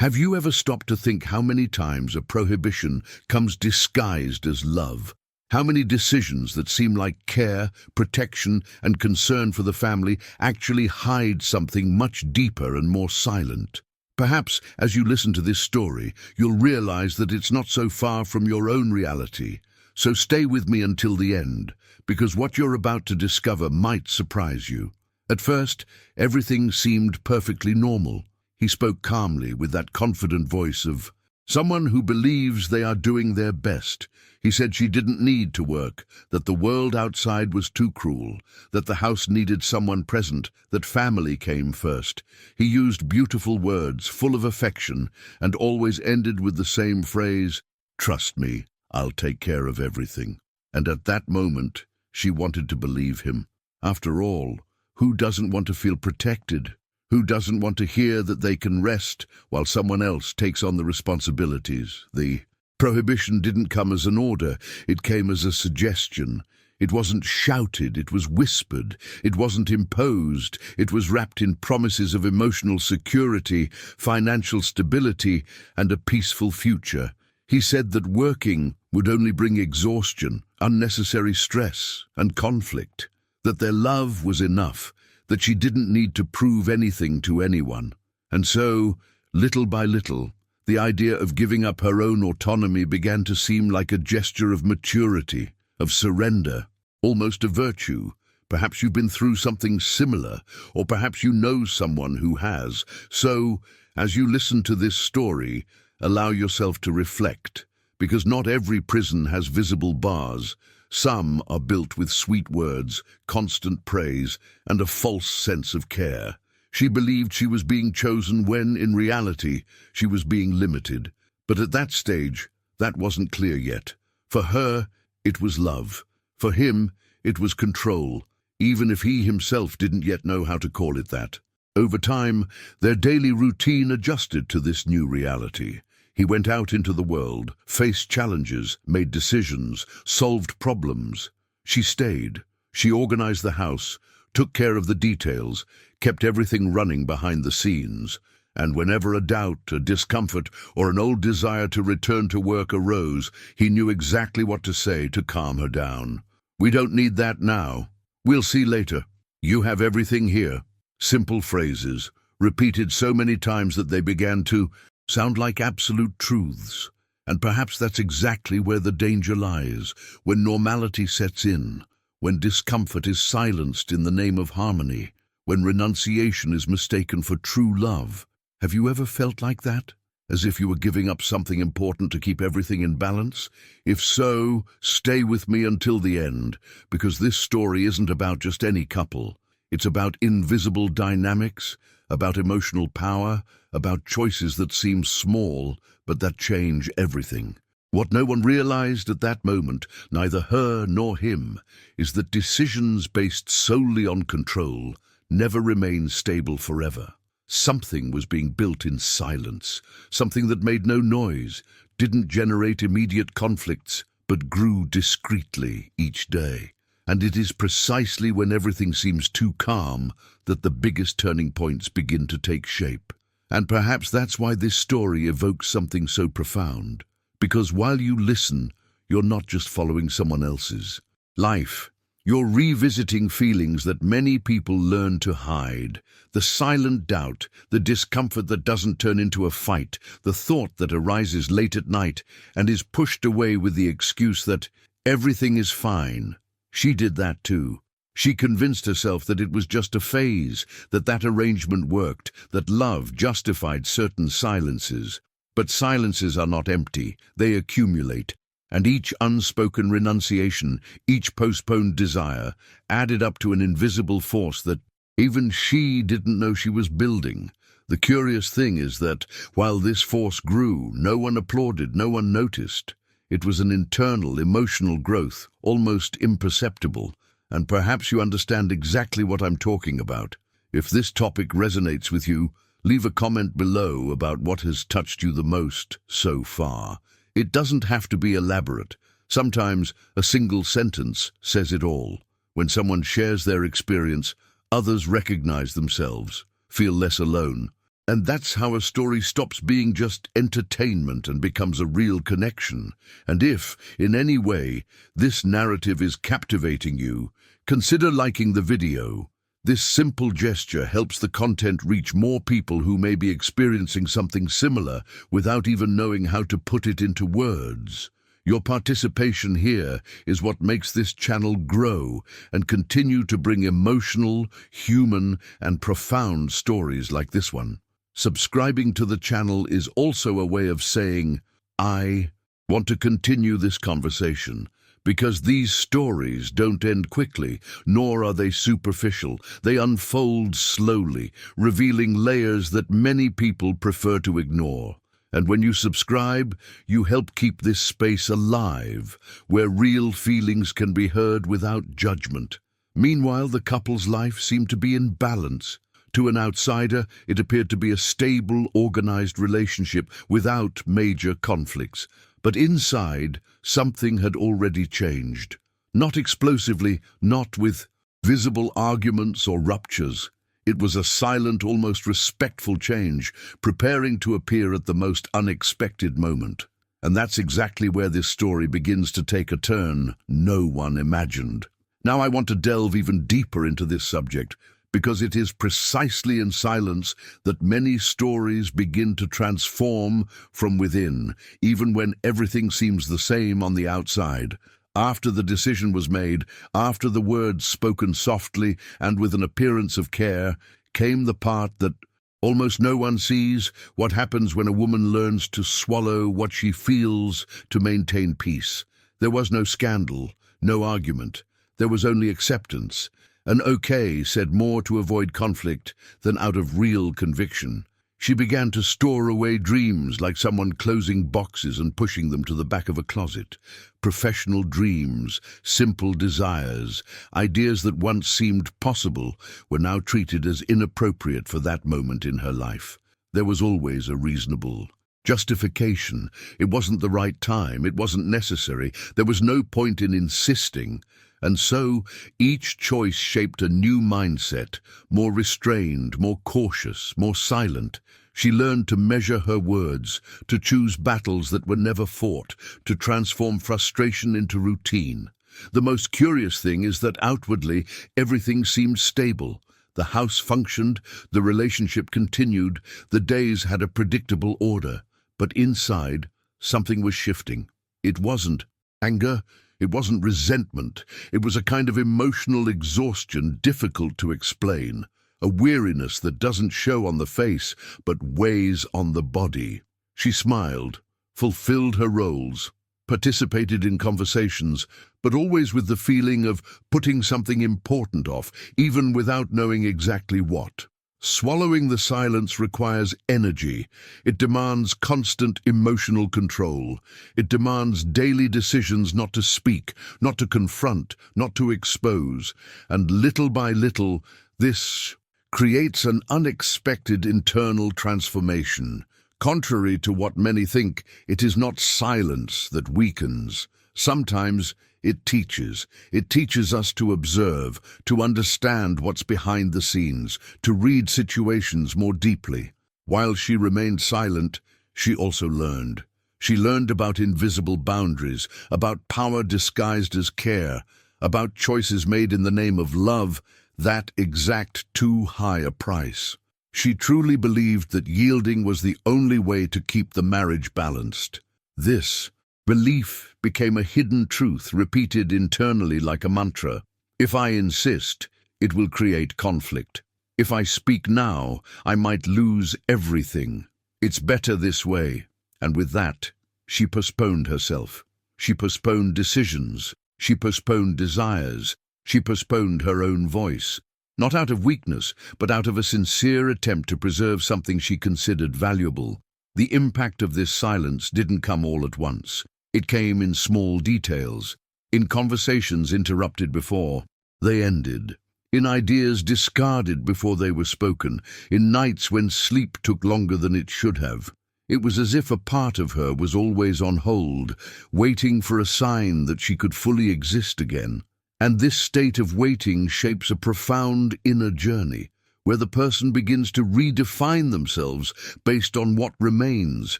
Have you ever stopped to think how many times a prohibition comes disguised as love? How many decisions that seem like care, protection, and concern for the family actually hide something much deeper and more silent? Perhaps, as you listen to this story, you'll realize that it's not so far from your own reality. So stay with me until the end, because what you're about to discover might surprise you. At first, everything seemed perfectly normal. He spoke calmly with that confident voice of someone who believes they are doing their best. He said she didn't need to work, that the world outside was too cruel, that the house needed someone present, that family came first. He used beautiful words, full of affection, and always ended with the same phrase, "Trust me, I'll take care of everything." And at that moment, she wanted to believe him. After all, who doesn't want to feel protected? Who doesn't want to hear that they can rest while someone else takes on the responsibilities? The prohibition didn't come as an order, it came as a suggestion. It wasn't shouted, it was whispered. It wasn't imposed, it was wrapped in promises of emotional security, financial stability, and a peaceful future. He said that working would only bring exhaustion, unnecessary stress, and conflict. That their love was enough, that she didn't need to prove anything to anyone. And so, little by little, the idea of giving up her own autonomy began to seem like a gesture of maturity, of surrender, almost a virtue. Perhaps you've been through something similar, or perhaps you know someone who has. So, as you listen to this story, allow yourself to reflect, because not every prison has visible bars. Some are built with sweet words, constant praise, and a false sense of care. She believed she was being chosen when, in reality, she was being limited. But at that stage, that wasn't clear yet. For her, it was love. For him, it was control, even if he himself didn't yet know how to call it that. Over time, their daily routine adjusted to this new reality. He went out into the world, faced challenges, made decisions, solved problems. She stayed. She organized the house, took care of the details, kept everything running behind the scenes. And whenever a doubt, a discomfort, or an old desire to return to work arose, he knew exactly what to say to calm her down. "We don't need that now. We'll see later. You have everything here." Simple phrases, repeated so many times that they began to sound like absolute truths. And perhaps that's exactly where the danger lies, when normality sets in, when discomfort is silenced in the name of harmony, when renunciation is mistaken for true love. Have you ever felt like that? As if you were giving up something important to keep everything in balance? If so, stay with me until the end, because this story isn't about just any couple. It's about invisible dynamics, about emotional power, about choices that seem small, but that change everything. What no one realized at that moment, neither her nor him, is that decisions based solely on control never remain stable forever. Something was being built in silence, something that made no noise, didn't generate immediate conflicts, but grew discreetly each day. And it is precisely when everything seems too calm that the biggest turning points begin to take shape. And perhaps that's why this story evokes something so profound. Because while you listen, you're not just following someone else's life. You're revisiting feelings that many people learn to hide. The silent doubt, the discomfort that doesn't turn into a fight, the thought that arises late at night and is pushed away with the excuse that everything is fine. She did that too. She convinced herself that it was just a phase, that arrangement worked, that love justified certain silences. But silences are not empty, they accumulate. And each unspoken renunciation, each postponed desire, added up to an invisible force that even she didn't know she was building. The curious thing is that, while this force grew, no one applauded, no one noticed. It was an internal, emotional growth, almost imperceptible. And perhaps you understand exactly what I'm talking about. If this topic resonates with you, leave a comment below about what has touched you the most so far. It doesn't have to be elaborate. Sometimes a single sentence says it all. When someone shares their experience, others recognize themselves, feel less alone, And that's how a story stops being just entertainment and becomes a real connection. And if, in any way, this narrative is captivating you, consider liking the video. This simple gesture helps the content reach more people who may be experiencing something similar without even knowing how to put it into words. Your participation here is what makes this channel grow and continue to bring emotional, human, and profound stories like this one. Subscribing to the channel is also a way of saying, I want to continue this conversation, because these stories don't end quickly, nor are they superficial. They unfold slowly, revealing layers that many people prefer to ignore. And when you subscribe, you help keep this space alive, where real feelings can be heard without judgment. Meanwhile, the couple's life seemed to be in balance. To an outsider, it appeared to be a stable, organized relationship without major conflicts. But inside, something had already changed. Not explosively, not with visible arguments or ruptures. It was a silent, almost respectful change, preparing to appear at the most unexpected moment. And that's exactly where this story begins to take a turn no one imagined. Now I want to delve even deeper into this subject, because it is precisely in silence that many stories begin to transform from within, even when everything seems the same on the outside. After the decision was made, after the words spoken softly and with an appearance of care, came the part that almost no one sees: what happens when a woman learns to swallow what she feels to maintain peace. There was no scandal, no argument. There was only acceptance. An okay said more to avoid conflict than out of real conviction. She began to store away dreams like someone closing boxes and pushing them to the back of a closet. Professional dreams, simple desires, ideas that once seemed possible were now treated as inappropriate for that moment in her life. There was always a reasonable justification. It wasn't the right time. It wasn't necessary. There was no point in insisting. And so, each choice shaped a new mindset, more restrained, more cautious, more silent. She learned to measure her words, to choose battles that were never fought, to transform frustration into routine. The most curious thing is that outwardly, everything seemed stable. The house functioned, the relationship continued, the days had a predictable order. But inside, something was shifting. It wasn't anger. It wasn't resentment. It was a kind of emotional exhaustion difficult to explain, a weariness that doesn't show on the face but weighs on the body. She smiled, fulfilled her roles, participated in conversations, but always with the feeling of putting something important off, even without knowing exactly what. Swallowing the silence requires energy. It demands constant emotional control. It demands daily decisions not to speak, not to confront, not to expose. And little by little, this creates an unexpected internal transformation. Contrary to what many think, it is not silence that weakens. Sometimes it teaches. It teaches us to observe, to understand what's behind the scenes, to read situations more deeply. While she remained silent, she also learned. She learned about invisible boundaries, about power disguised as care, about choices made in the name of love that exact too high a price. She truly believed that yielding was the only way to keep the marriage balanced. This belief became a hidden truth repeated internally like a mantra. If I insist, it will create conflict. If I speak now, I might lose everything. It's better this way. And with that, she postponed herself. She postponed decisions. She postponed desires. She postponed her own voice. Not out of weakness, but out of a sincere attempt to preserve something she considered valuable. The impact of this silence didn't come all at once. It came in small details, in conversations interrupted before they ended, in ideas discarded before they were spoken, in nights when sleep took longer than it should have. It was as if a part of her was always on hold, waiting for a sign that she could fully exist again. And this state of waiting shapes a profound inner journey. where the person begins to redefine themselves based on what remains,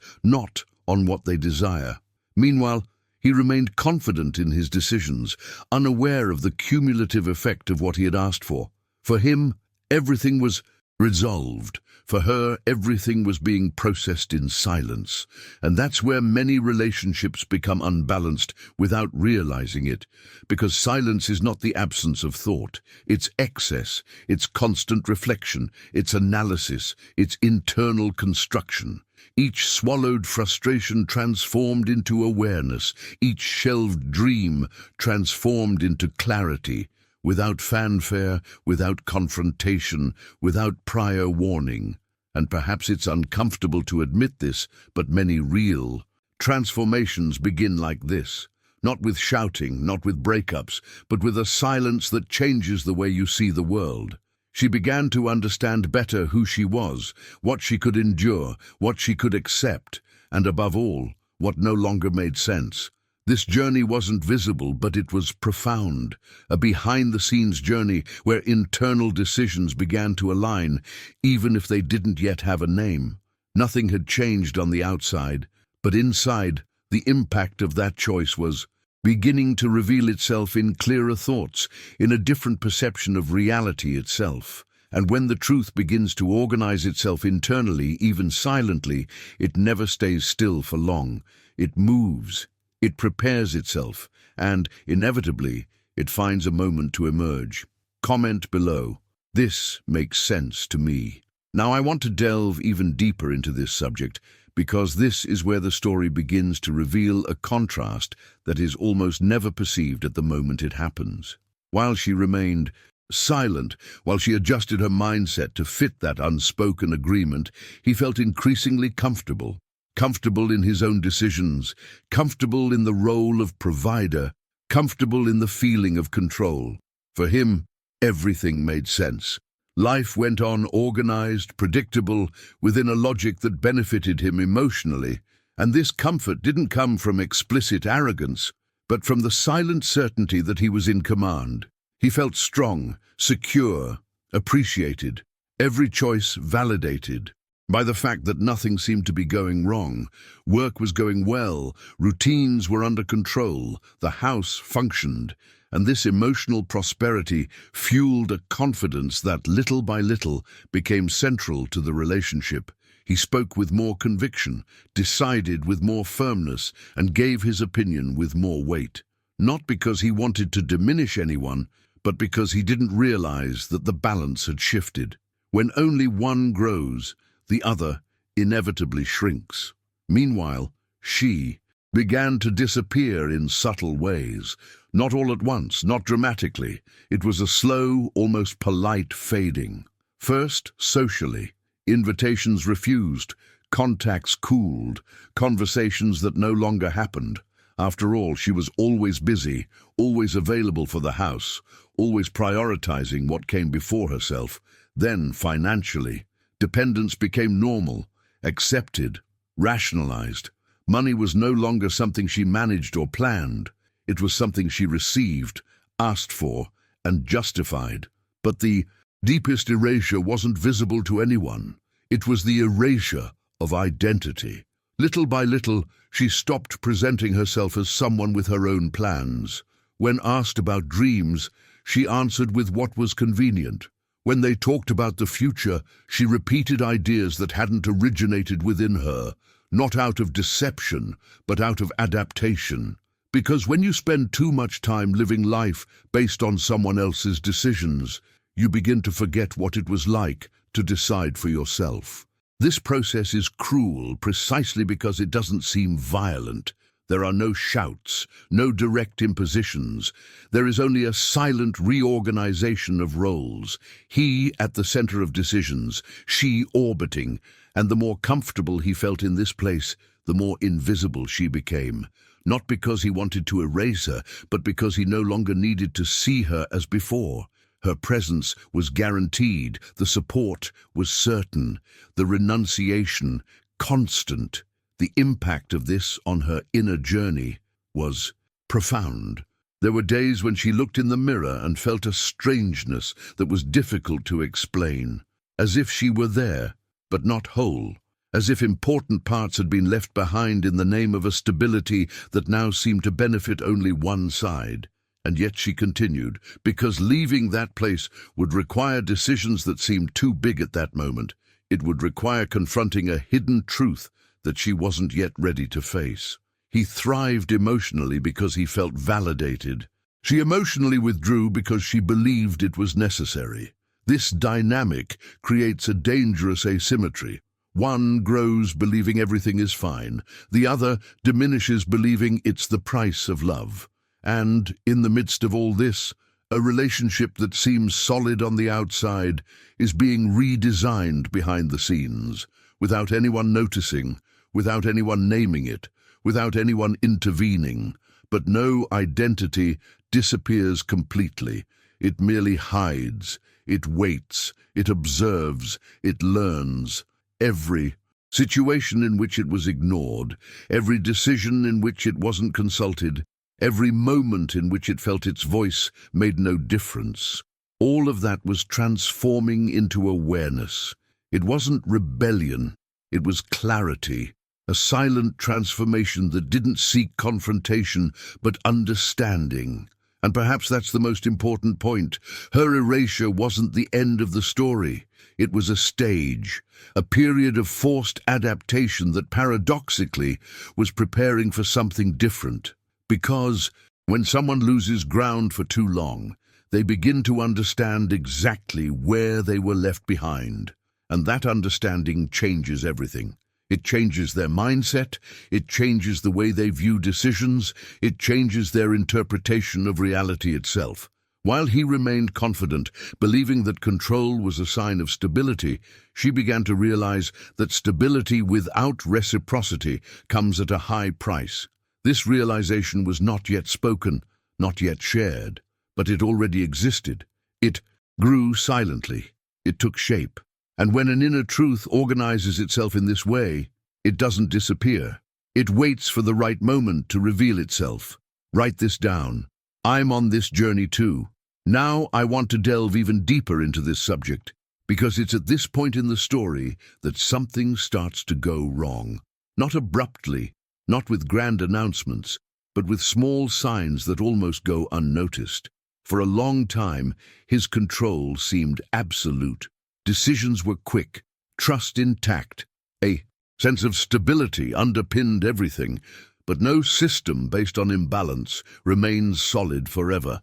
not on what they desire. Meanwhile, he remained confident in his decisions, unaware of the cumulative effect of what he had asked for. For him, everything was resolved. For her, everything was being processed in silence. And that's where many relationships become unbalanced without realizing it, because silence is not the absence of thought. It's excess, it's constant reflection, it's analysis, it's internal construction. Each swallowed frustration transformed into awareness, each shelved dream transformed into clarity, without fanfare, without confrontation, without prior warning. And perhaps it's uncomfortable to admit this, but many real transformations begin like this. Not with shouting, not with breakups, but with a silence that changes the way you see the world. She began to understand better who she was, what she could endure, what she could accept, and above all, what no longer made sense. This journey wasn't visible, but it was profound, a behind-the-scenes journey where internal decisions began to align, even if they didn't yet have a name. Nothing had changed on the outside, but inside, the impact of that choice was beginning to reveal itself in clearer thoughts, in a different perception of reality itself. And when the truth begins to organize itself internally, even silently, it never stays still for long. It moves, it prepares itself, and, inevitably, it finds a moment to emerge. Comment below. This makes sense to me. Now I want to delve even deeper into this subject, because this is where the story begins to reveal a contrast that is almost never perceived at the moment it happens. While she remained silent, while she adjusted her mindset to fit that unspoken agreement, he felt increasingly comfortable. Comfortable in his own decisions, comfortable in the role of provider, comfortable in the feeling of control. For him, everything made sense. Life went on organized, predictable, within a logic that benefited him emotionally, and this comfort didn't come from explicit arrogance, but from the silent certainty that he was in command. He felt strong, secure, appreciated, every choice validated by the fact that nothing seemed to be going wrong. Work was going well, routines were under control, the house functioned, and this emotional prosperity fueled a confidence that, little by little, became central to the relationship. He spoke with more conviction, decided with more firmness, and gave his opinion with more weight. Not because he wanted to diminish anyone, but because he didn't realize that the balance had shifted. When only one grows, the other inevitably shrinks. Meanwhile, she began to disappear in subtle ways. Not all at once, not dramatically. It was a slow, almost polite fading. First, socially. Invitations refused, contacts cooled, conversations that no longer happened. After all, she was always busy, always available for the house, always prioritizing what came before herself. Then, financially, dependence became normal, accepted, rationalized. Money was no longer something she managed or planned. It was something she received, asked for, and justified. But the deepest erasure wasn't visible to anyone. It was the erasure of identity. Little by little, she stopped presenting herself as someone with her own plans. When asked about dreams, she answered with what was convenient. When they talked about the future, she repeated ideas that hadn't originated within her, not out of deception, but out of adaptation. Because when you spend too much time living life based on someone else's decisions, you begin to forget what it was like to decide for yourself. This process is cruel precisely because it doesn't seem violent. There are no shouts, no direct impositions. There is only a silent reorganization of roles. He at the center of decisions, she orbiting, and the more comfortable he felt in this place, the more invisible she became. Not because he wanted to erase her, but because he no longer needed to see her as before. Her presence was guaranteed, the support was certain, the renunciation constant. The impact of this on her inner journey was profound. There were days when she looked in the mirror and felt a strangeness that was difficult to explain. as if she were there, but not whole, as if important parts had been left behind in the name of a stability that now seemed to benefit only one side. And yet she continued, because leaving that place would require decisions that seemed too big at that moment. It would require confronting a hidden truth that she wasn't yet ready to face. He thrived emotionally because he felt validated. She emotionally withdrew because she believed it was necessary. This dynamic creates a dangerous asymmetry. One grows believing everything is fine. The other diminishes believing it's the price of love. And, in the midst of all this, a relationship that seems solid on the outside is being redesigned behind the scenes, without anyone noticing, without anyone naming it, without anyone intervening. But no identity disappears completely. It merely hides. It waits. It observes. It learns. Every situation in which it was ignored, every decision in which it wasn't consulted, every moment in which it felt its voice made no difference, all of that was transforming into awareness. It wasn't rebellion, it was clarity, a silent transformation that didn't seek confrontation but understanding. And perhaps that's the most important point. Her erasure wasn't the end of the story. It was a stage, a period of forced adaptation that paradoxically was preparing for something different. Because when someone loses ground for too long, they begin to understand exactly where they were left behind. And that understanding changes everything. It changes their mindset, it changes the way they view decisions, it changes their interpretation of reality itself. While he remained confident, believing that control was a sign of stability, she began to realize that stability without reciprocity comes at a high price. This realization was not yet spoken, not yet shared, but it already existed. It grew silently. It took shape. And when an inner truth organizes itself in this way, it doesn't disappear. It waits for the right moment to reveal itself. Write this down. I'm on this journey too. Now I want to delve even deeper into this subject, because it's at this point in the story that something starts to go wrong. Not abruptly, not with grand announcements, but with small signs that almost go unnoticed. For a long time, his control seemed absolute. Decisions were quick, trust intact, a sense of stability underpinned everything, but no system based on imbalance remains solid forever.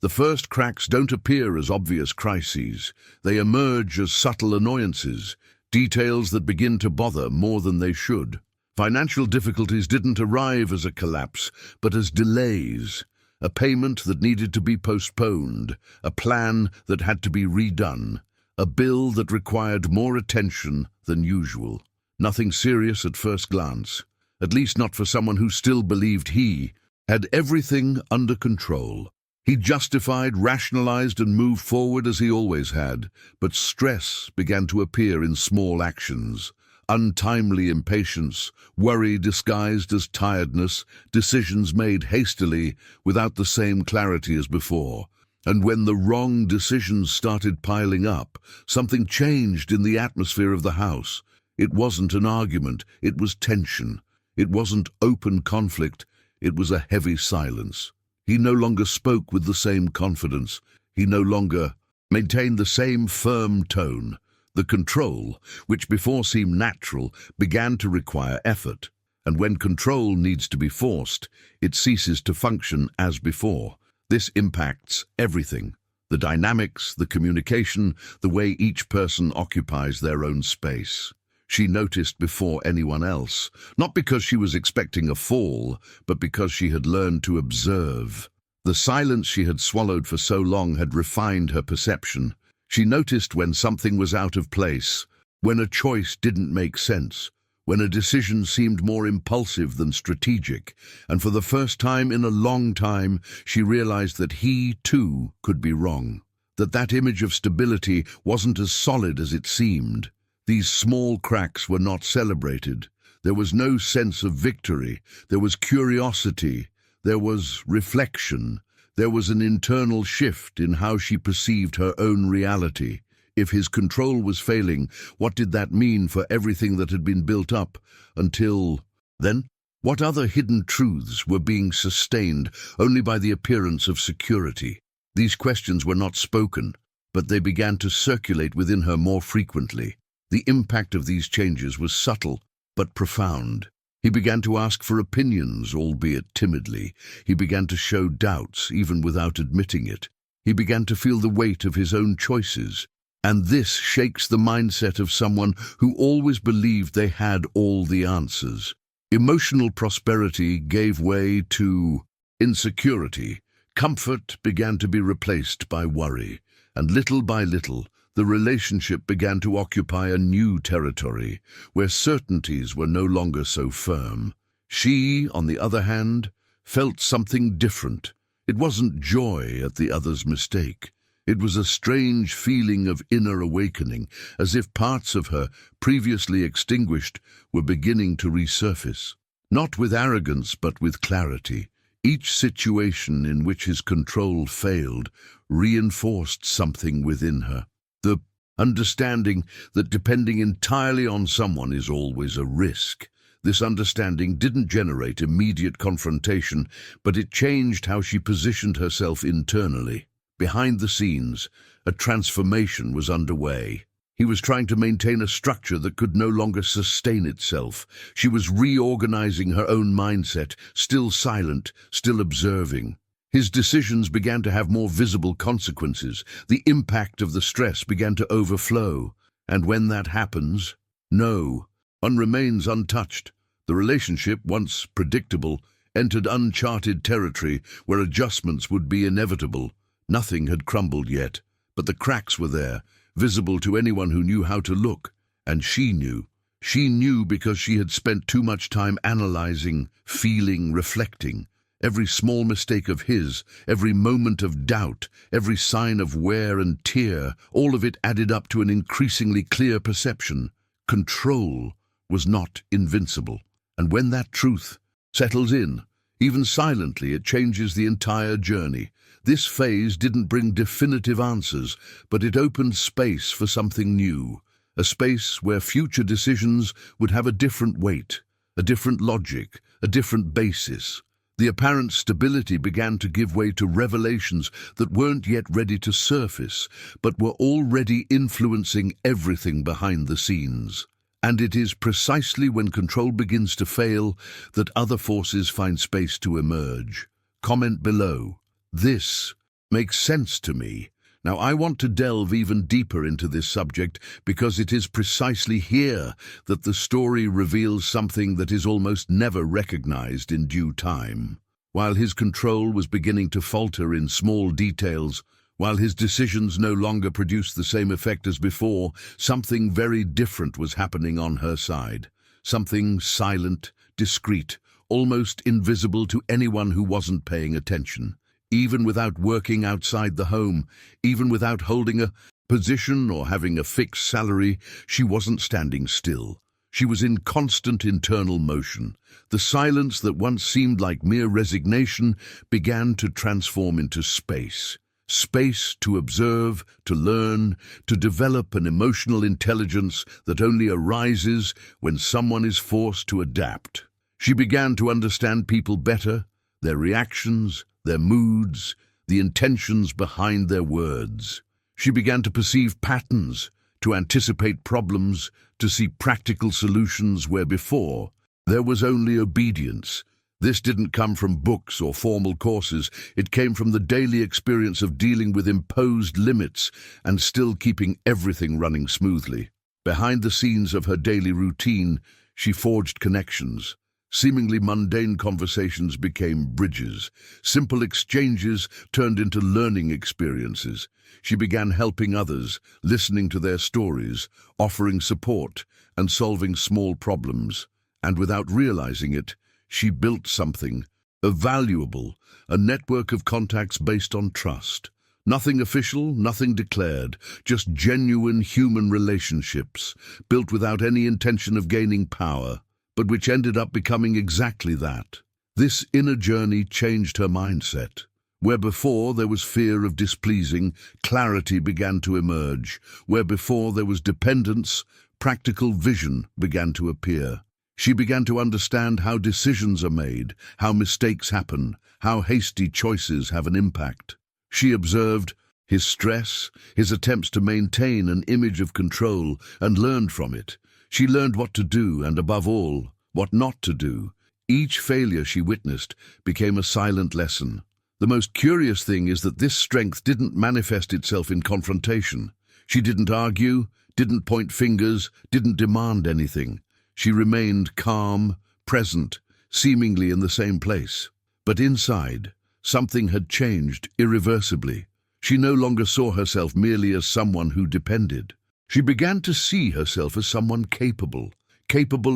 The first cracks don't appear as obvious crises. They emerge as subtle annoyances, details that begin to bother more than they should. Financial difficulties didn't arrive as a collapse, but as delays. A payment that needed to be postponed, a plan that had to be redone. A bill that required more attention than usual. Nothing serious at first glance, at least not for someone who still believed he had everything under control. He justified, rationalized, and moved forward as he always had, but stress began to appear in small actions. Untimely impatience, worry disguised as tiredness, decisions made hastily without the same clarity as before. And when the wrong decisions started piling up, something changed in the atmosphere of the house. It wasn't an argument, it was tension. It wasn't open conflict, it was a heavy silence. He no longer spoke with the same confidence. He no longer maintained the same firm tone. The control, which before seemed natural, began to require effort. And when control needs to be forced, it ceases to function as before. This impacts everything, the dynamics, the communication, the way each person occupies their own space. She noticed before anyone else, not because she was expecting a fall, but because she had learned to observe. The silence she had swallowed for so long had refined her perception. She noticed when something was out of place, when a choice didn't make sense, when a decision seemed more impulsive than strategic, and for the first time in a long time, she realized that he, too, could be wrong. That image of stability wasn't as solid as it seemed. These small cracks were not celebrated. There was no sense of victory. There was curiosity. There was reflection. There was an internal shift in how she perceived her own reality. If his control was failing, what did that mean for everything that had been built up until then? What other hidden truths were being sustained only by the appearance of security? These questions were not spoken, but they began to circulate within her more frequently. The impact of these changes was subtle, but profound. He began to ask for opinions, albeit timidly. He began to show doubts, even without admitting it. He began to feel the weight of his own choices. And this shakes the mindset of someone who always believed they had all the answers. Emotional prosperity gave way to insecurity. Comfort began to be replaced by worry. And little by little, the relationship began to occupy a new territory, where certainties were no longer so firm. She, on the other hand, felt something different. It wasn't joy at the other's mistake. It was a strange feeling of inner awakening, as if parts of her, previously extinguished, were beginning to resurface. Not with arrogance, but with clarity. Each situation in which his control failed reinforced something within her. The understanding that depending entirely on someone is always a risk. This understanding didn't generate immediate confrontation, but it changed how she positioned herself internally. Behind the scenes, a transformation was underway. He was trying to maintain a structure that could no longer sustain itself. She was reorganizing her own mindset, still silent, still observing. His decisions began to have more visible consequences. The impact of the stress began to overflow. And when that happens, one remains untouched. The relationship, once predictable, entered uncharted territory where adjustments would be inevitable. Nothing had crumbled yet, but the cracks were there, visible to anyone who knew how to look. And she knew. She knew because she had spent too much time analyzing, feeling, reflecting. Every small mistake of his, every moment of doubt, every sign of wear and tear, all of it added up to an increasingly clear perception. Control was not invincible. And when that truth settles in, even silently, it changes the entire journey. This phase didn't bring definitive answers, but it opened space for something new, a space where future decisions would have a different weight, a different logic, a different basis. The apparent stability began to give way to revelations that weren't yet ready to surface, but were already influencing everything behind the scenes. And it is precisely when control begins to fail that other forces find space to emerge. Comment below. This makes sense to me. Now, I want to delve even deeper into this subject because it is precisely here that the story reveals something that is almost never recognized in due time. While his control was beginning to falter in small details, while his decisions no longer produced the same effect as before, something very different was happening on her side. Something silent, discreet, almost invisible to anyone who wasn't paying attention. Even without working outside the home, even without holding a position or having a fixed salary, she wasn't standing still. She was in constant internal motion. The silence that once seemed like mere resignation began to transform into space. Space to observe, to learn, to develop an emotional intelligence that only arises when someone is forced to adapt. She began to understand people better, their reactions, their moods, the intentions behind their words. She began to perceive patterns, to anticipate problems, to see practical solutions where before there was only obedience. This didn't come from books or formal courses. It came from the daily experience of dealing with imposed limits and still keeping everything running smoothly. Behind the scenes of her daily routine, she forged connections. Seemingly mundane conversations became bridges. Simple exchanges turned into learning experiences. She began helping others, listening to their stories, offering support, and solving small problems. And without realizing it, she built something, valuable, a network of contacts based on trust. Nothing official, nothing declared, just genuine human relationships, built without any intention of gaining power, but which ended up becoming exactly that. This inner journey changed her mindset. Where before there was fear of displeasing, clarity began to emerge. Where before there was dependence, practical vision began to appear. She began to understand how decisions are made, how mistakes happen, how hasty choices have an impact. She observed his stress, his attempts to maintain an image of control, and learned from it. She learned what to do and, above all, what not to do. Each failure she witnessed became a silent lesson. The most curious thing is that this strength didn't manifest itself in confrontation. She didn't argue, didn't point fingers, didn't demand anything. She remained calm, present, seemingly in the same place. But inside, something had changed irreversibly. She no longer saw herself merely as someone who depended. She began to see herself as someone capable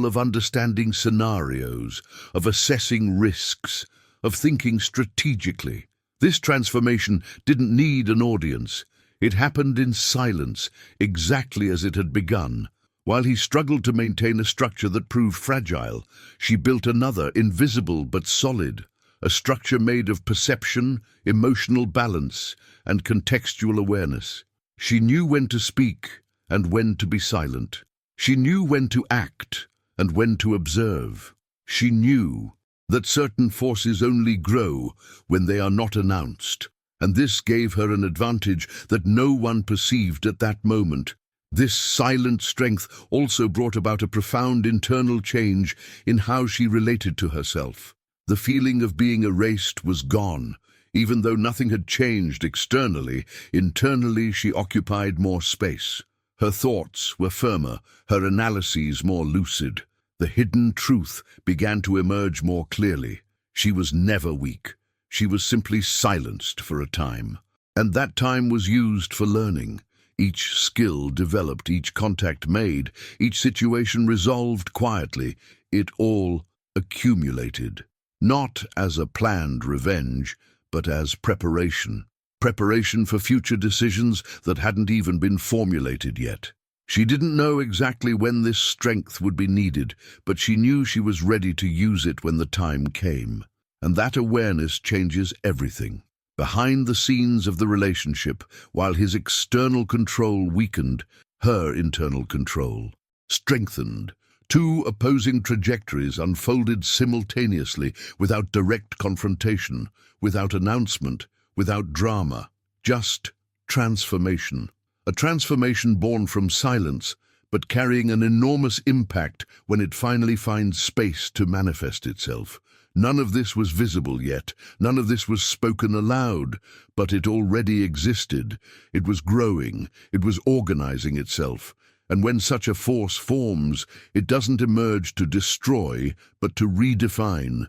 of understanding scenarios, of assessing risks, of thinking strategically. This transformation didn't need an audience. It happened in silence, exactly as it had begun. While he struggled to maintain a structure that proved fragile, she built another, invisible but solid, a structure made of perception, emotional balance, and contextual awareness. She knew when to speak and when to be silent. She knew when to act and when to observe. She knew that certain forces only grow when they are not announced, and this gave her an advantage that no one perceived at that moment. This silent strength also brought about a profound internal change in how she related to herself. The feeling of being erased was gone. Even though nothing had changed externally, internally she occupied more space. Her thoughts were firmer, her analyses more lucid. The hidden truth began to emerge more clearly. She was never weak. She was simply silenced for a time. And that time was used for learning. Each skill developed, each contact made, each situation resolved quietly. It all accumulated. Not as a planned revenge, but as preparation. Preparation for future decisions that hadn't even been formulated yet. She didn't know exactly when this strength would be needed, but she knew she was ready to use it when the time came. And that awareness changes everything. Behind the scenes of the relationship, while his external control weakened, her internal control strengthened. Two opposing trajectories unfolded simultaneously, without direct confrontation, without announcement, without drama, just transformation. A transformation born from silence, but carrying an enormous impact when it finally finds space to manifest itself. None of this was visible yet, none of this was spoken aloud, but it already existed. It was growing, it was organizing itself. And when such a force forms, it doesn't emerge to destroy, but to redefine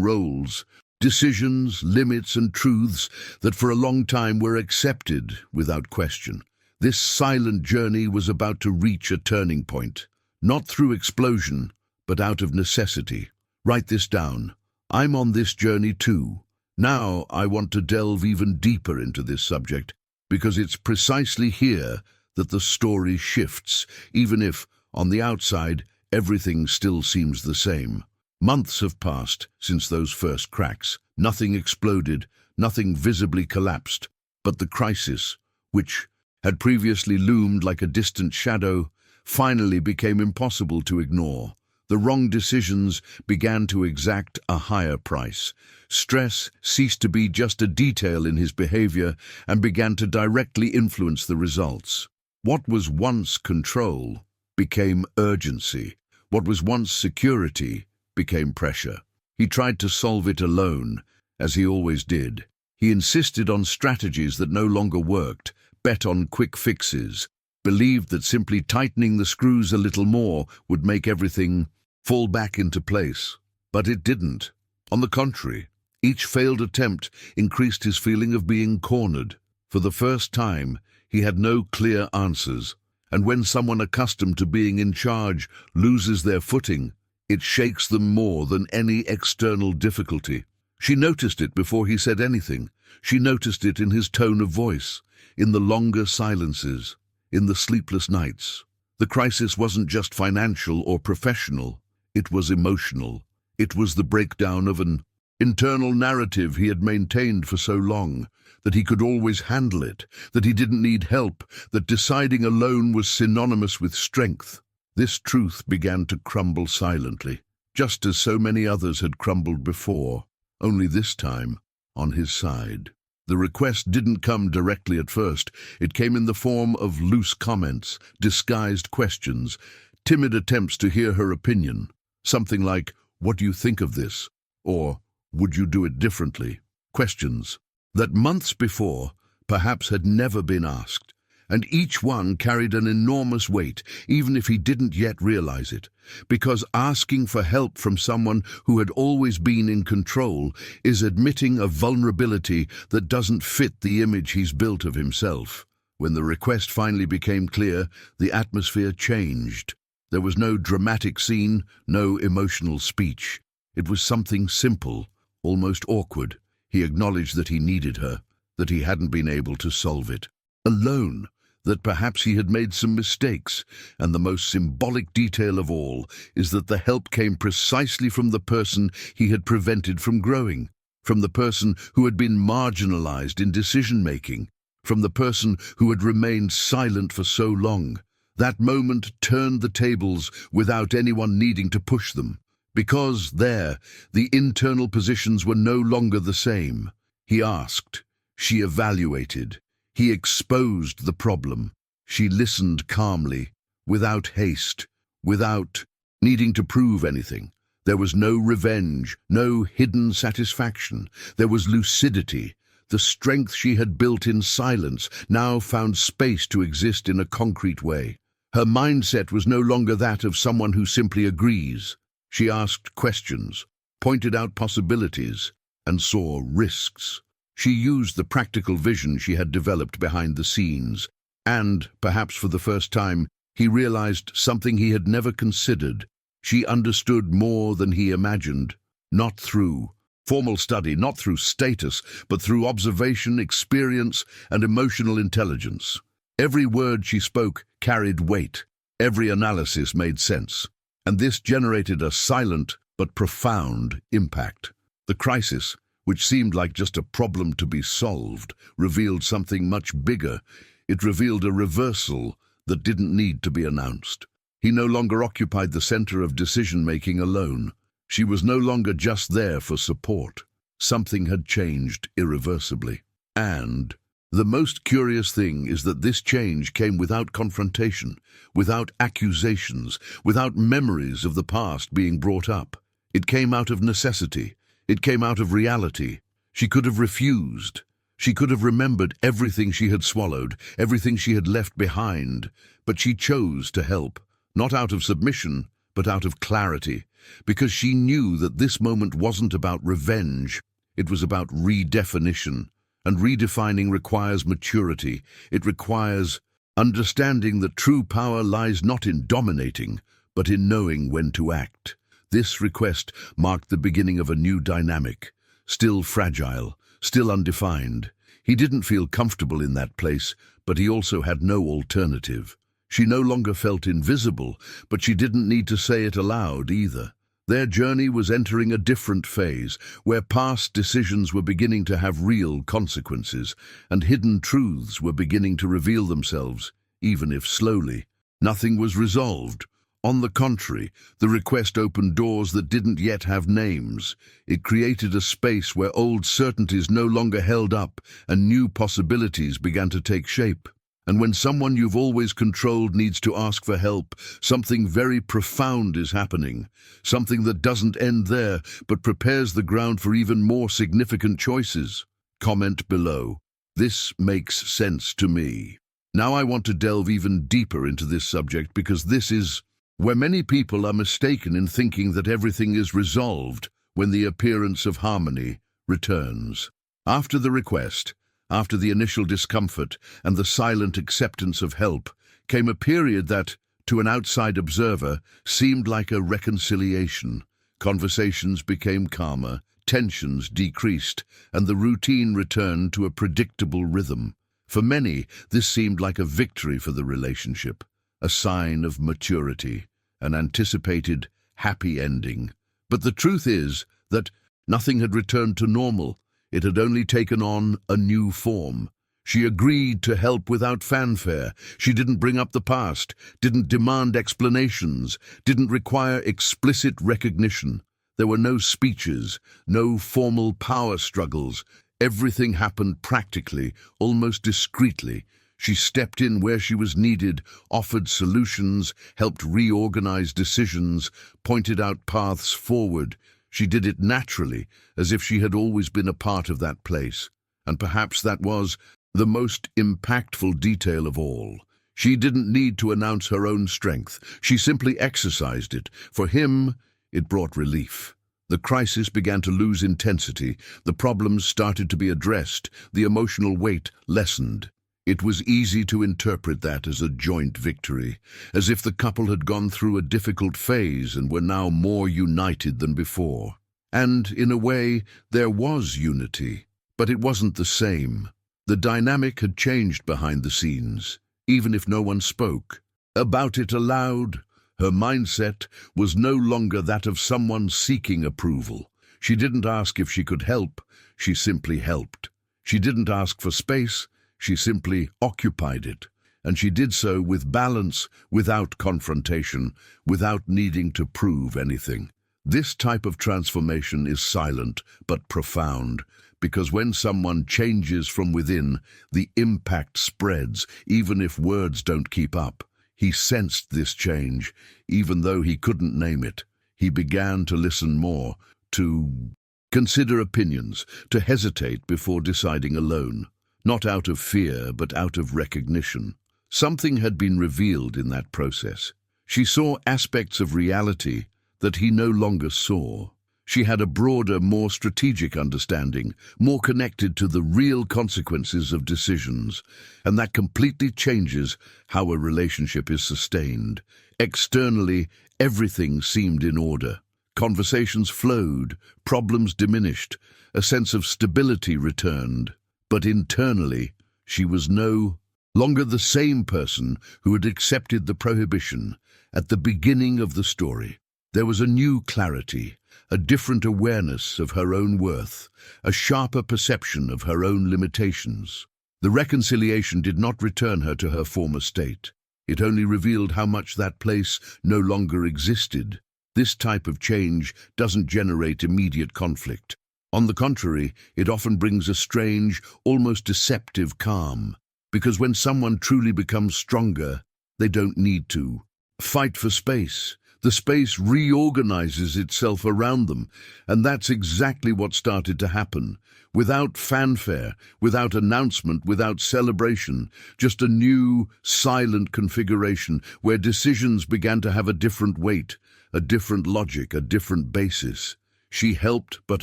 roles, decisions, limits, and truths that for a long time were accepted without question. This silent journey was about to reach a turning point, not through explosion, but out of necessity. Write this down. I'm on this journey too. Now I want to delve even deeper into this subject, because it's precisely here that the story shifts, even if, on the outside, everything still seems the same. Months have passed since those first cracks. Nothing exploded, nothing visibly collapsed, but the crisis, which had previously loomed like a distant shadow, finally became impossible to ignore. The wrong decisions began to exact a higher price. Stress ceased to be just a detail in his behavior and began to directly influence the results. What was once control became urgency. What was once security became pressure. He tried to solve it alone, as he always did. He insisted on strategies that no longer worked, bet on quick fixes, believed that simply tightening the screws a little more would make everything fall back into place. But it didn't. On the contrary, each failed attempt increased his feeling of being cornered. For the first time, he had no clear answers, and when someone accustomed to being in charge loses their footing, it shakes them more than any external difficulty. She noticed it before he said anything. She noticed it in his tone of voice, in the longer silences, in the sleepless nights. The crisis wasn't just financial or professional. It was emotional. It was the breakdown of an internal narrative he had maintained for so long, that he could always handle it, that he didn't need help, that deciding alone was synonymous with strength. This truth began to crumble silently, just as so many others had crumbled before, only this time on his side. The request didn't come directly at first. It came in the form of loose comments, disguised questions, timid attempts to hear her opinion. Something like, "What do you think of this?" or "Would you do it differently?" Questions that months before perhaps had never been asked. And each one carried an enormous weight, even if he didn't yet realize it, because asking for help from someone who had always been in control is admitting a vulnerability that doesn't fit the image he's built of himself. When the request finally became clear, the atmosphere changed. There was no dramatic scene, no emotional speech. It was something simple, almost awkward. He acknowledged that he needed her, that he hadn't been able to solve it alone, that perhaps he had made some mistakes, and the most symbolic detail of all is that the help came precisely from the person he had prevented from growing, from the person who had been marginalized in decision-making, from the person who had remained silent for so long. That moment turned the tables without anyone needing to push them, because there, the internal positions were no longer the same. He asked, she evaluated, he exposed the problem. She listened calmly, without haste, without needing to prove anything. There was no revenge, no hidden satisfaction. There was lucidity. The strength she had built in silence now found space to exist in a concrete way. Her mindset was no longer that of someone who simply agrees. She asked questions, pointed out possibilities, and saw risks. She used the practical vision she had developed behind the scenes, and, perhaps for the first time, he realized something he had never considered. She understood more than he imagined, not through formal study, not through status, but through observation, experience, and emotional intelligence. Every word she spoke carried weight. Every analysis made sense. And this generated a silent but profound impact. The crisis, which seemed like just a problem to be solved, revealed something much bigger. It revealed a reversal that didn't need to be announced. He no longer occupied the center of decision-making alone. She was no longer just there for support. Something had changed irreversibly. And the most curious thing is that this change came without confrontation, without accusations, without memories of the past being brought up. It came out of necessity. It came out of reality. She could have refused. She could have remembered everything she had swallowed, everything she had left behind. But she chose to help, not out of submission, but out of clarity, because she knew that this moment wasn't about revenge. It was about redefinition. And redefining requires maturity. It requires understanding that true power lies not in dominating, but in knowing when to act. This request marked the beginning of a new dynamic, still fragile, still undefined. He didn't feel comfortable in that place, but he also had no alternative. She no longer felt invisible, but she didn't need to say it aloud either. Their journey was entering a different phase, where past decisions were beginning to have real consequences, and hidden truths were beginning to reveal themselves, even if slowly. Nothing was resolved. On the contrary, the request opened doors that didn't yet have names. It created a space where old certainties no longer held up, and new possibilities began to take shape. And when someone you've always controlled needs to ask for help, something very profound is happening. Something that doesn't end there, but prepares the ground for even more significant choices. Comment below. This makes sense to me. Now I want to delve even deeper into this subject, because this is where many people are mistaken in thinking that everything is resolved when the appearance of harmony returns. After the request, after the initial discomfort and the silent acceptance of help, came a period that, to an outside observer, seemed like a reconciliation. Conversations became calmer, tensions decreased, and the routine returned to a predictable rhythm. For many, this seemed like a victory for the relationship, a sign of maturity, an anticipated, happy ending. But the truth is that Nothing had returned to normal. It had only taken on a new form. She agreed to help without fanfare. She didn't bring up the past, didn't demand explanations, didn't require explicit recognition. There were no speeches, no formal power struggles. Everything happened practically, almost discreetly. She stepped in where she was needed, offered solutions, helped reorganize decisions, pointed out paths forward. She did it naturally, as if she had always been a part of that place. And perhaps that was the most impactful detail of all. She didn't need to announce her own strength. She simply exercised it. For him, it brought relief. The crisis began to lose intensity. The problems started to be addressed. The emotional weight lessened. It was easy to interpret that as a joint victory, as if the couple had gone through a difficult phase and were now more united than before. And, in a way, there was unity, but it wasn't the same. The dynamic had changed behind the scenes, even if no one spoke about it aloud. Her mindset was no longer that of someone seeking approval. She didn't ask if she could help, she simply helped. She didn't ask for space, she simply occupied it. And she did so with balance, without confrontation, without needing to prove anything. This type of transformation is silent but profound, because when someone changes from within, the impact spreads, even if words don't keep up. He sensed this change, even though he couldn't name it. He began to listen more, to consider opinions, to hesitate before deciding alone. Not out of fear, but out of recognition. Something had been revealed in that process. She saw aspects of reality that he no longer saw. She had a broader, more strategic understanding, more connected to the real consequences of decisions, and that completely changes how a relationship is sustained. Externally, everything seemed in order. Conversations flowed, problems diminished, a sense of stability returned. But internally, she was no longer the same person who had accepted the prohibition at the beginning of the story. There was a new clarity, a different awareness of her own worth, a sharper perception of her own limitations. The reconciliation did not return her to her former state. It only revealed how much that place no longer existed. This type of change doesn't generate immediate conflict. On the contrary, it often brings a strange, almost deceptive calm, because when someone truly becomes stronger, they don't need to fight for space. The space reorganizes itself around them, and that's exactly what started to happen. Without fanfare, without announcement, without celebration, just a new, silent configuration where decisions began to have a different weight, a different logic, a different basis. She helped but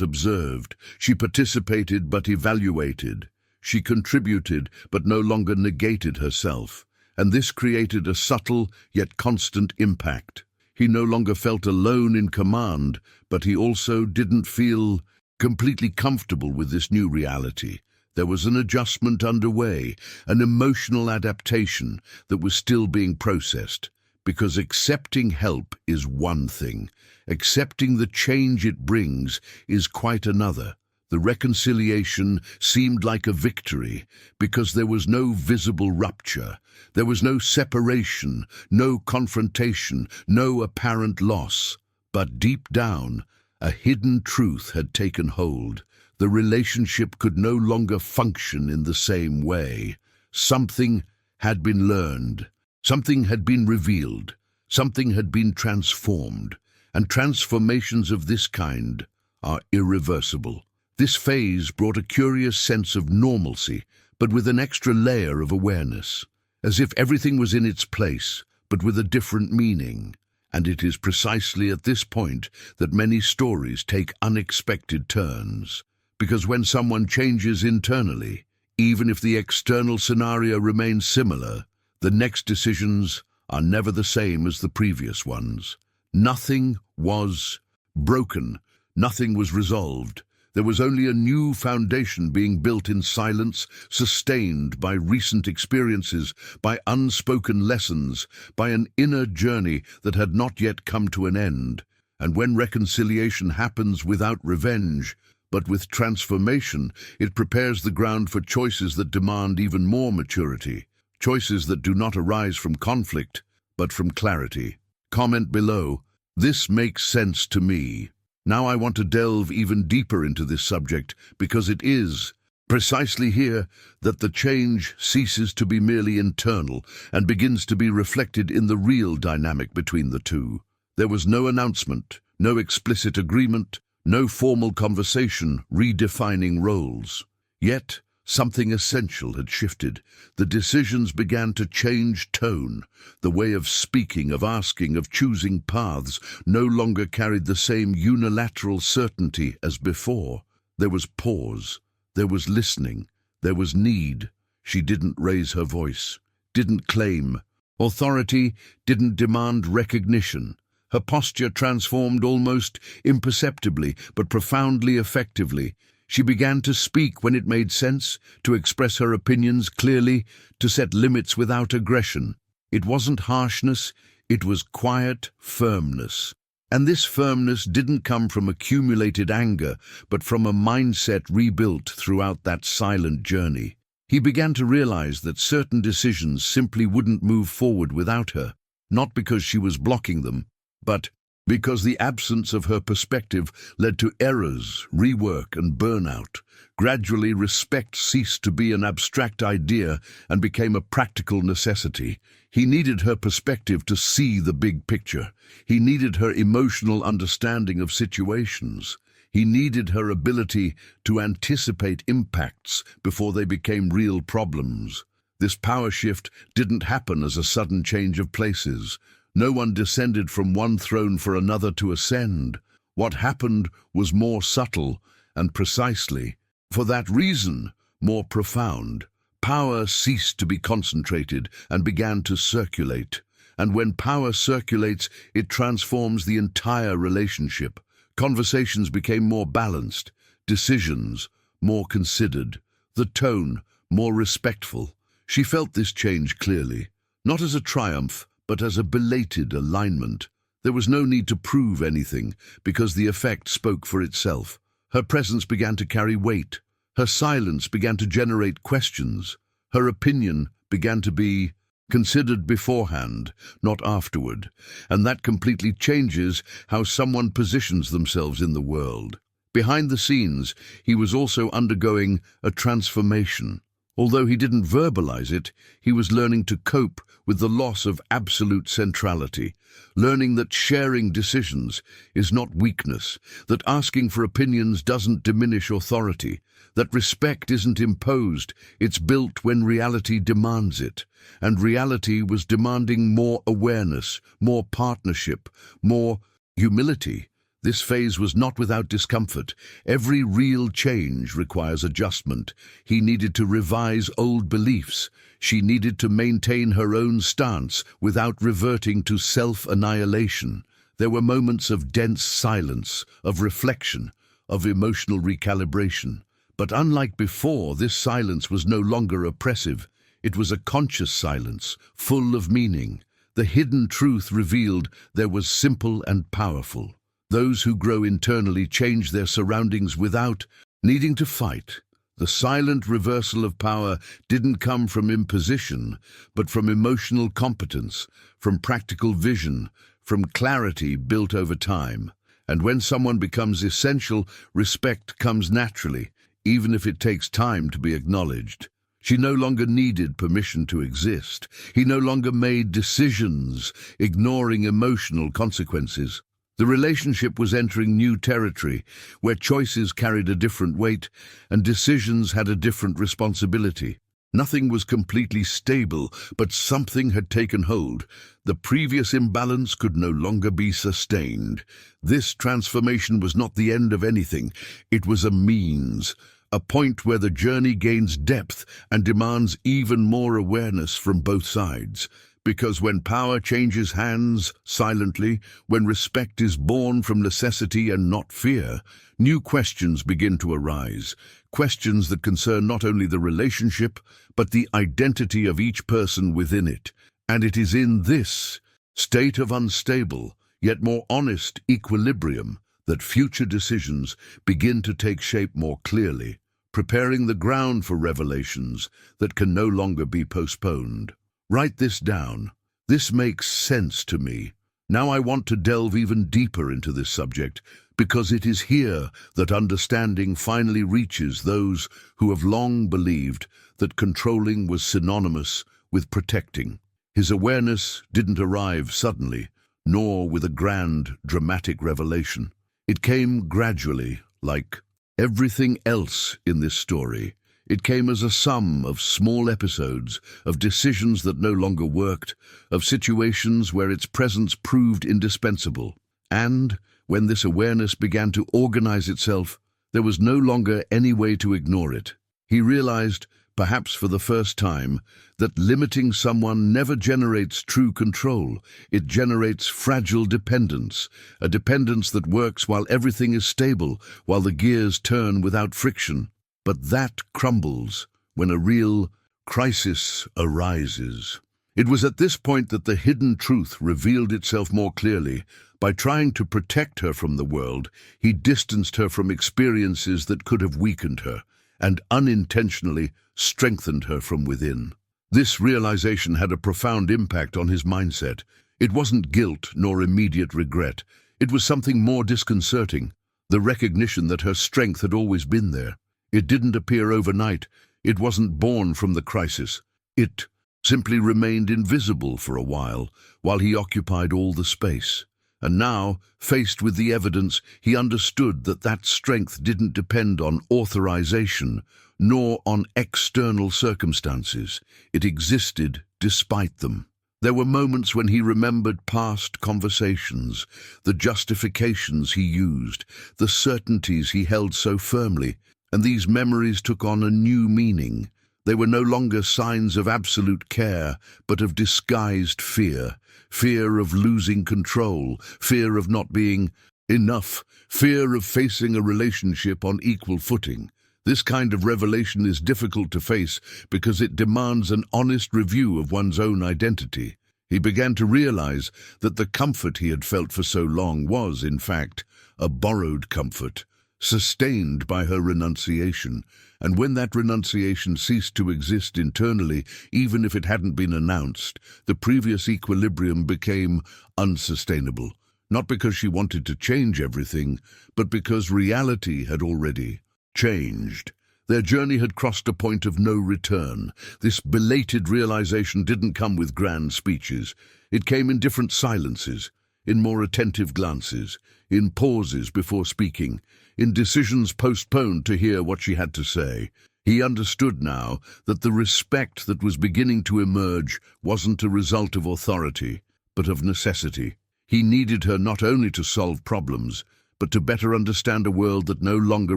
observed. She participated but evaluated. She contributed but no longer negated herself. And this created a subtle yet constant impact. He no longer felt alone in command, but he also didn't feel completely comfortable with this new reality. There was an adjustment underway, an emotional adaptation that was still being processed. Because accepting help is one thing. Accepting the change it brings is quite another. The reconciliation seemed like a victory because there was no visible rupture. There was no separation, no confrontation, no apparent loss. But deep down, a hidden truth had taken hold. The relationship could no longer function in the same way. Something had been learned. Something had been revealed. Something had been transformed. And transformations of this kind are irreversible. This phase brought a curious sense of normalcy, but with an extra layer of awareness, as if everything was in its place, but with a different meaning. And it is precisely at this point that many stories take unexpected turns. Because when someone changes internally, even if the external scenario remains similar, the next decisions are never the same as the previous ones. Nothing was broken. Nothing was resolved. There was only a new foundation being built in silence, sustained by recent experiences, by unspoken lessons, by an inner journey that had not yet come to an end. And when reconciliation happens without revenge, but with transformation, it prepares the ground for choices that demand even more maturity. Choices that do not arise from conflict, but from clarity. Comment below, "This makes sense to me." Now I want to delve even deeper into this subject because it is precisely here that the change ceases to be merely internal and begins to be reflected in the real dynamic between the two. There was no announcement, no explicit agreement, no formal conversation redefining roles. Yet, something essential had shifted. The decisions began to change tone. The way of speaking, of asking, of choosing paths no longer carried the same unilateral certainty as before. There was pause. There was listening. There was need. She didn't raise her voice, didn't claim authority, didn't demand recognition. Her posture transformed almost imperceptibly, but profoundly effectively. She began to speak when it made sense, to express her opinions clearly, to set limits without aggression. It wasn't harshness, it was quiet firmness. And this firmness didn't come from accumulated anger, but from a mindset rebuilt throughout that silent journey. He began to realize that certain decisions simply wouldn't move forward without her, not because she was blocking them, but because the absence of her perspective led to errors, rework, and burnout. Gradually, respect ceased to be an abstract idea and became a practical necessity. He needed her perspective to see the big picture. He needed her emotional understanding of situations. He needed her ability to anticipate impacts before they became real problems. This power shift didn't happen as a sudden change of places. No one descended from one throne for another to ascend. What happened was more subtle and precisely, for that reason, more profound. Power ceased to be concentrated and began to circulate. And when power circulates, it transforms the entire relationship. Conversations became more balanced, decisions more considered, the tone more respectful. She felt this change clearly, not as a triumph, but as a belated alignment. There was no need to prove anything, because the effect spoke for itself. Her presence began to carry weight. Her silence began to generate questions. Her opinion began to be considered beforehand, not afterward. And that completely changes how someone positions themselves in the world. Behind the scenes, he was also undergoing a transformation. Although he didn't verbalize it, he was learning to cope with the loss of absolute centrality, learning that sharing decisions is not weakness, that asking for opinions doesn't diminish authority, that respect isn't imposed, it's built when reality demands it. And reality was demanding more awareness, more partnership, more humility. This phase was not without discomfort. Every real change requires adjustment. He needed to revise old beliefs. She needed to maintain her own stance without reverting to self-annihilation. There were moments of dense silence, of reflection, of emotional recalibration. But unlike before, this silence was no longer oppressive. It was a conscious silence, full of meaning. The hidden truth revealed there was simple and powerful. Those who grow internally change their surroundings without needing to fight. The silent reversal of power didn't come from imposition, but from emotional competence, from practical vision, from clarity built over time. And when someone becomes essential, respect comes naturally, even if it takes time to be acknowledged. She no longer needed permission to exist. He no longer made decisions, ignoring emotional consequences. The relationship was entering new territory, where choices carried a different weight and decisions had a different responsibility. Nothing was completely stable, but something had taken hold. The previous imbalance could no longer be sustained. This transformation was not the end of anything. It was a means, a point where the journey gains depth and demands even more awareness from both sides. Because when power changes hands silently, when respect is born from necessity and not fear, new questions begin to arise. Questions that concern not only the relationship, but the identity of each person within it. And it is in this state of unstable, yet more honest equilibrium, that future decisions begin to take shape more clearly, preparing the ground for revelations that can no longer be postponed. Write this down. This makes sense to me. Now I want to delve even deeper into this subject, because it is here that understanding finally reaches those who have long believed that controlling was synonymous with protecting. His awareness didn't arrive suddenly, nor with a grand, dramatic revelation. It came gradually, like everything else in this story. It came as a sum of small episodes, of decisions that no longer worked, of situations where its presence proved indispensable. And, when this awareness began to organize itself, there was no longer any way to ignore it. He realized, perhaps for the first time, that limiting someone never generates true control. It generates fragile dependence, a dependence that works while everything is stable, while the gears turn without friction. But that crumbles when a real crisis arises. It was at this point that the hidden truth revealed itself more clearly. By trying to protect her from the world, he distanced her from experiences that could have weakened her, and unintentionally strengthened her from within. This realization had a profound impact on his mindset. It wasn't guilt nor immediate regret. It was something more disconcerting, the recognition that her strength had always been there. It didn't appear overnight. It wasn't born from the crisis. It simply remained invisible for a while he occupied all the space. And now, faced with the evidence, he understood that that strength didn't depend on authorization, nor on external circumstances. It existed despite them. There were moments when he remembered past conversations, the justifications he used, the certainties he held so firmly, and these memories took on a new meaning. They were no longer signs of absolute care, but of disguised fear. Fear of losing control, fear of not being enough, fear of facing a relationship on equal footing. This kind of revelation is difficult to face because it demands an honest review of one's own identity. He began to realize that the comfort he had felt for so long was, in fact, a borrowed comfort, sustained by her renunciation. And when that renunciation ceased to exist internally, even if it hadn't been announced, the previous equilibrium became unsustainable. Not because she wanted to change everything, but because reality had already changed. Their journey had crossed a point of no return. This belated realization didn't come with grand speeches. It came in different silences, in more attentive glances, in pauses before speaking, in decisions postponed to hear what she had to say. He understood now that the respect that was beginning to emerge wasn't a result of authority, but of necessity. He needed her not only to solve problems, but to better understand a world that no longer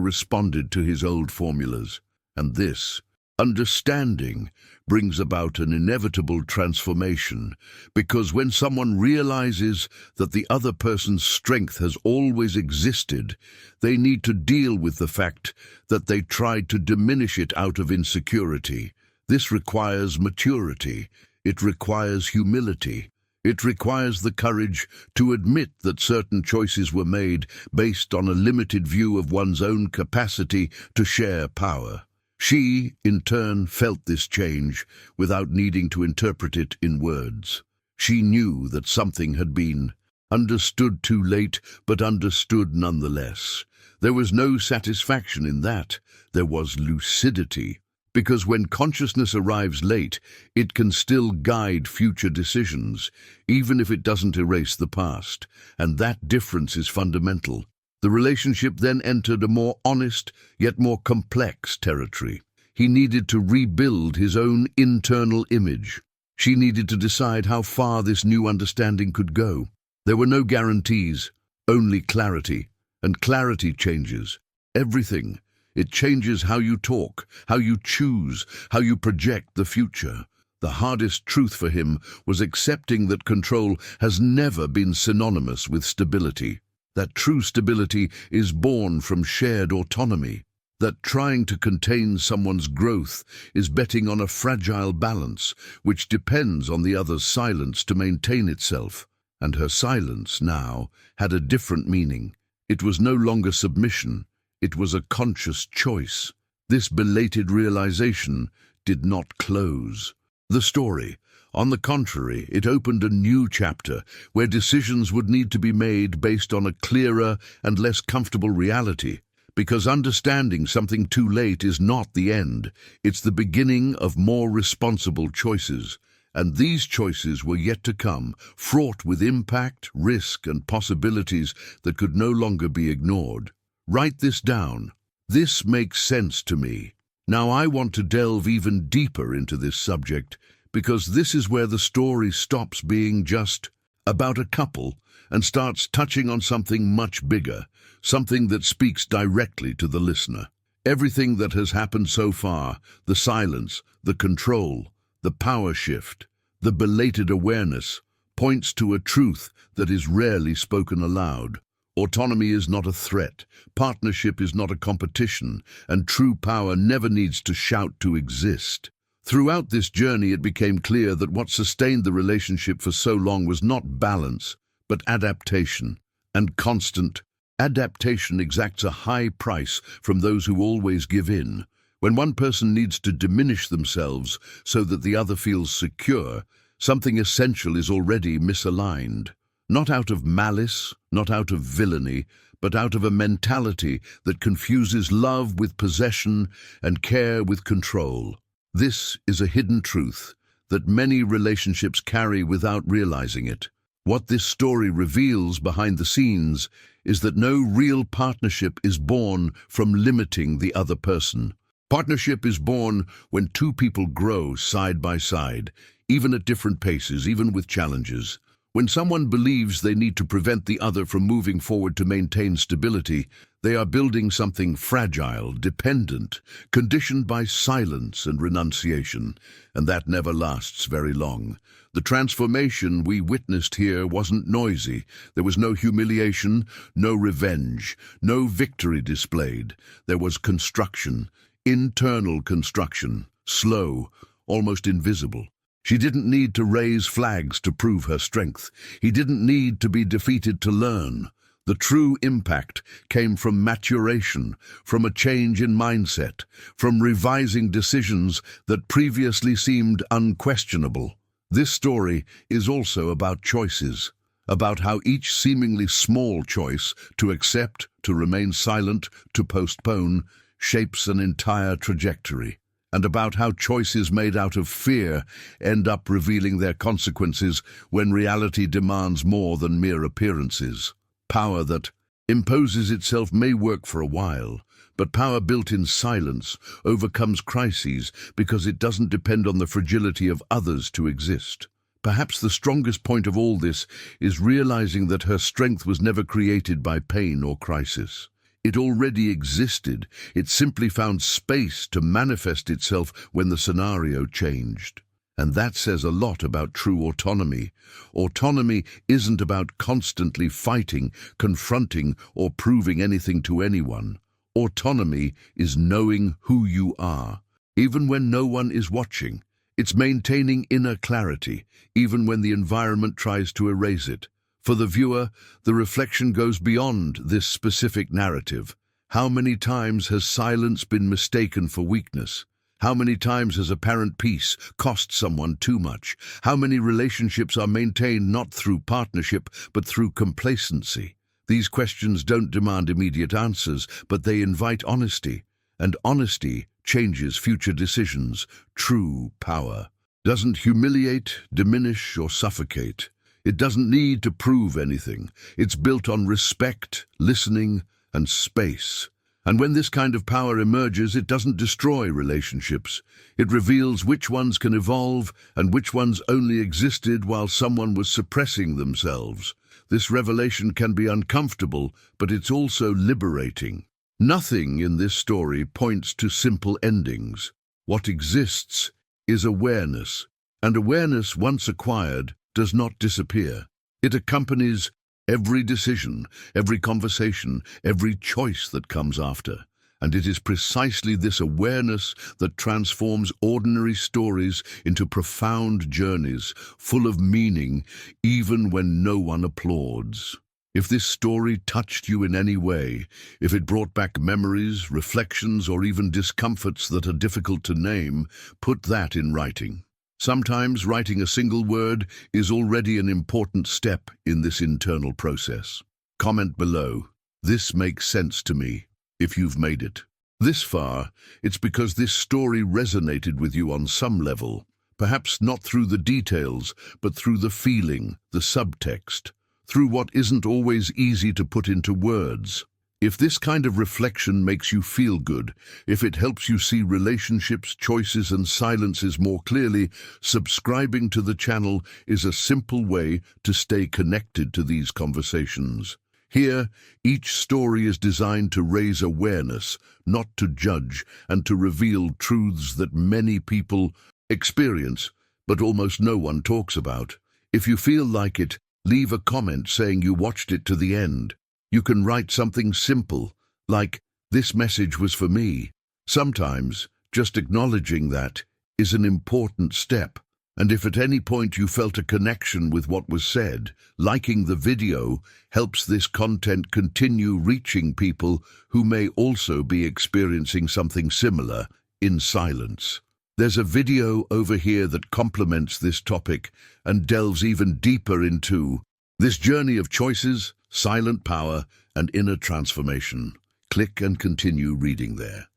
responded to his old formulas. And this understanding brings about an inevitable transformation, because when someone realizes that the other person's strength has always existed, they need to deal with the fact that they tried to diminish it out of insecurity. This requires maturity. It requires humility. It requires the courage to admit that certain choices were made based on a limited view of one's own capacity to share power. She, in turn, felt this change without needing to interpret it in words. She knew that something had been understood too late, but understood nonetheless. There was no satisfaction in that. There was lucidity. Because when consciousness arrives late, it can still guide future decisions, even if it doesn't erase the past. And that difference is fundamental. The relationship then entered a more honest, yet more complex territory. He needed to rebuild his own internal image. She needed to decide how far this new understanding could go. There were no guarantees, only clarity. And clarity changes everything. It changes how you talk, how you choose, how you project the future. The hardest truth for him was accepting that control has never been synonymous with stability. That true stability is born from shared autonomy. That trying to contain someone's growth is betting on a fragile balance, which depends on the other's silence to maintain itself. And her silence now had a different meaning. It was no longer submission, it was a conscious choice. This belated realization did not close the story. On the contrary, it opened a new chapter where decisions would need to be made based on a clearer and less comfortable reality. Because understanding something too late is not the end, it's the beginning of more responsible choices. And these choices were yet to come, fraught with impact, risk, and possibilities that could no longer be ignored. Write this down. This makes sense to me. Now I want to delve even deeper into this subject, because this is where the story stops being just about a couple and starts touching on something much bigger, something that speaks directly to the listener. Everything that has happened so far, the silence, the control, the power shift, the belated awareness, points to a truth that is rarely spoken aloud. Autonomy is not a threat, partnership is not a competition, and true power never needs to shout to exist. Throughout this journey, it became clear that what sustained the relationship for so long was not balance, but adaptation. And constant adaptation exacts a high price from those who always give in. When one person needs to diminish themselves so that the other feels secure, something essential is already misaligned. Not out of malice, not out of villainy, but out of a mentality that confuses love with possession and care with control. This is a hidden truth that many relationships carry without realizing it. What this story reveals behind the scenes is that no real partnership is born from limiting the other person. Partnership is born when two people grow side by side, even at different paces, even with challenges. When someone believes they need to prevent the other from moving forward to maintain stability, they are building something fragile, dependent, conditioned by silence and renunciation, and that never lasts very long. The transformation we witnessed here wasn't noisy. There was no humiliation, no revenge, no victory displayed. There was construction, internal construction, slow, almost invisible. She didn't need to raise flags to prove her strength. He didn't need to be defeated to learn. The true impact came from maturation, from a change in mindset, from revising decisions that previously seemed unquestionable. This story is also about choices, about how each seemingly small choice, to accept, to remain silent, to postpone, shapes an entire trajectory. And about how choices made out of fear end up revealing their consequences when reality demands more than mere appearances. Power that imposes itself may work for a while, but power built in silence overcomes crises because it doesn't depend on the fragility of others to exist. Perhaps the strongest point of all this is realizing that her strength was never created by pain or crisis. It already existed. It simply found space to manifest itself when the scenario changed. And that says a lot about true autonomy. Autonomy isn't about constantly fighting, confronting, or proving anything to anyone. Autonomy is knowing who you are, even when no one is watching. It's maintaining inner clarity, even when the environment tries to erase it. For the viewer, the reflection goes beyond this specific narrative. How many times has silence been mistaken for weakness? How many times has apparent peace cost someone too much? How many relationships are maintained not through partnership, but through complacency? These questions don't demand immediate answers, but they invite honesty. And honesty changes future decisions. True power doesn't humiliate, diminish, or suffocate. It doesn't need to prove anything. It's built on respect, listening, and space. And when this kind of power emerges, it doesn't destroy relationships. It reveals which ones can evolve and which ones only existed while someone was suppressing themselves. This revelation can be uncomfortable, but it's also liberating. Nothing in this story points to simple endings. What exists is awareness, and awareness, once acquired, does not disappear. It accompanies every decision, every conversation, every choice that comes after. And it is precisely this awareness that transforms ordinary stories into profound journeys, full of meaning, even when no one applauds. If this story touched you in any way, if it brought back memories, reflections, or even discomforts that are difficult to name, put that in writing. Sometimes writing a single word is already an important step in this internal process. Comment below. This makes sense to me. If you've made it this far, it's because this story resonated with you on some level, perhaps not through the details, but through the feeling, the subtext, through what isn't always easy to put into words. If this kind of reflection makes you feel good, if it helps you see relationships, choices, and silences more clearly, subscribing to the channel is a simple way to stay connected to these conversations. Here, each story is designed to raise awareness, not to judge, and to reveal truths that many people experience, but almost no one talks about. If you feel like it, leave a comment saying you watched it to the end. You can write something simple, like, "This message was for me." Sometimes, just acknowledging that is an important step. And if at any point you felt a connection with what was said, liking the video helps this content continue reaching people who may also be experiencing something similar in silence. There's a video over here that complements this topic and delves even deeper into this journey of choices, silent power, and inner transformation. Click and continue reading there.